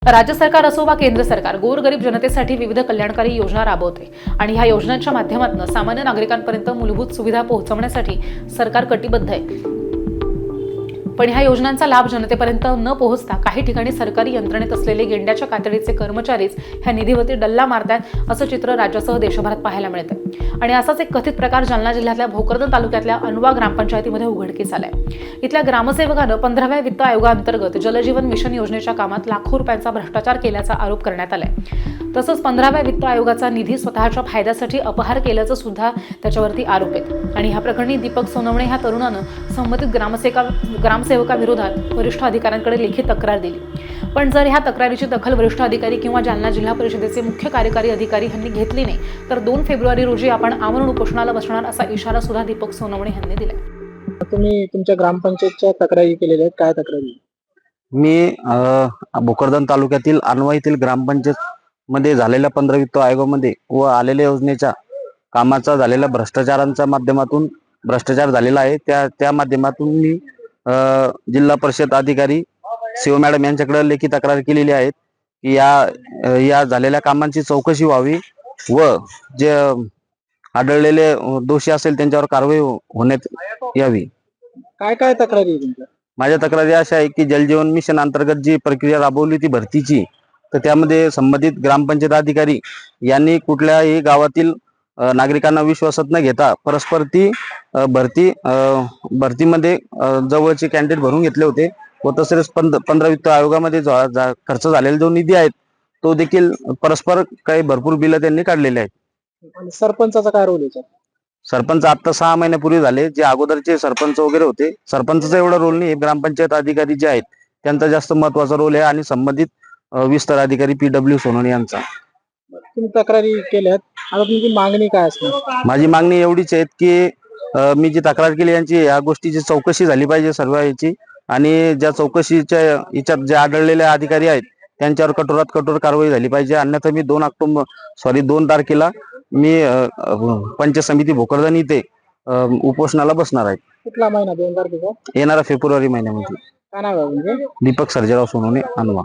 राज्य सरकार असो वा केंद्र सरकार गोरगरीब जनतेसाठी विविध कल्याणकारी योजना राबवते आणि ह्या योजनांच्या माध्यमातून सामान्य नागरिकांपर्यंत मूलभूत सुविधा पोहोचवण्यासाठी सरकार कटिबद्ध आहे। पण ह्या योजनांचा लाभ जनतेपर्यंत न पोहोचता काही ठिकाणी सरकारी यंत्रणेत असलेले गेंड्याच्या कातडीचे कर्मचारीच ह्या निधीवरती डल्ला मारतात असं चित्र राज्यासह देशभरात पाहायला मिळते। आणि असाच एक कथित प्रकार जालना जिल्ह्यातल्या भोकरदन तालुक्यातल्या अनवा ग्रामपंचायतीमध्ये उघडकीस आलाय। इथल्या ग्रामसेवकानं 15व्या वित्त आयोगाअंतर्गत जलजीवन मिशन योजनेच्या कामात लाखो रुपयांचा भ्रष्टाचार केल्याचा आरोप करण्यात आलाय। तसंच 15व्या वित्त आयोगाचा निधी स्वतःच्या फायद्यासाठी अपहार केल्याचं सुद्धा त्याच्यावरती आरोप आहेत। आणि ह्या प्रकरणी दीपक सोनवणे ह्या तरुणानं संबंधित ग्रामसेवकाविरोधात वरिष्ठ अधिकाऱ्यांकडे लेखी तक्रार दिली। पण जर ह्या तक्रारीची दखल वरिष्ठ अधिकारी किंवा जालना जिल्हा परिषदेचे मुख्य कार्यकारी अधिकारी यांनी घेतली नाही तर 2 फेब्रुवारी रोजी आपण आमरण उपोषणाला बसणार असा इशारा सुद्धा दीपक सोनवणे यांनी दिलाय। तुम्ही तुमच्या ग्रामपंचायतच्या तक्रारी केलेल्या आहेत, काय तक्रारी? मी भोकरदन तालुक्यातील अनवा येथील ग्रामपंचायत मध्ये झालेल्या 15 वित्त आयोगामध्ये व आलेल्या योजनेच्या कामाचा झालेल्या भ्रष्टाचारांच्या माध्यमातून भ्रष्टाचार झालेला आहे। त्या माध्यमातून मी जिल्हा परिषद अधिकारी शिव मॅडम यांच्याकडे लेखी तक्रार केलेली आहे की या झालेल्या कामांची चौकशी व्हावी व जे आढळलेले दोषी असेल त्यांच्यावर कारवाई होण्यात यावी। काय काय तक्रारी तुमच्या? माझ्या तक्रारी अशा आहे की जलजीवन मिशन अंतर्गत जी प्रक्रिया राबवली ती भरतीची, तर त्यामध्ये संबंधित ग्रामपंचायत अधिकारी यांनी कुठल्याही गावातील नागरिकांना विश्वासात न घेता परस्पर ती भरतीमध्ये जवळचे कॅन्डिडेट भरून घेतले होते व तसेच 15 वित्त आयोगामध्ये खर्च झालेला जो निधी आहे तो देखील परस्पर काही भरपूर बिल त्यांनी काढलेले आहेत। आणि सरपंचाचा काय रोल आहे? सरपंच आता 6 महिन्यापूर्वी झाले, जे अगोदरचे सरपंच वगैरे होते सरपंचाचा एवढा रोल नाही। ग्रामपंचायत अधिकारी जे आहेत त्यांचा जास्त महत्वाचा रोल आहे आणि संबंधित विस्तार अधिकारी PW सोनवणे यांचा। तुम्ही तक्रारी केल्यात, आता तुमची मागणी काय असणार? माझी मागणी एवढीच आहे की मी जी तक्रार केली यांची या गोष्टीची चौकशी झाली पाहिजे सर्व याची, आणि ज्या चौकशीच्या याच्यात जे आढळलेले अधिकारी आहेत त्यांच्यावर कठोरात कठोर कारवाई झाली पाहिजे। अन्यथा मी 2 तारखेला मी पंचायत समिती भोकरदन इथे उपोषणाला बसणार आहे। कुठला महिना? 2 तारखेचा? येणारा फेब्रुवारी महिन्यामध्ये। काय नाव आहे म्हणजे? दीपक सर्जेराव सोनवणे, अनवा।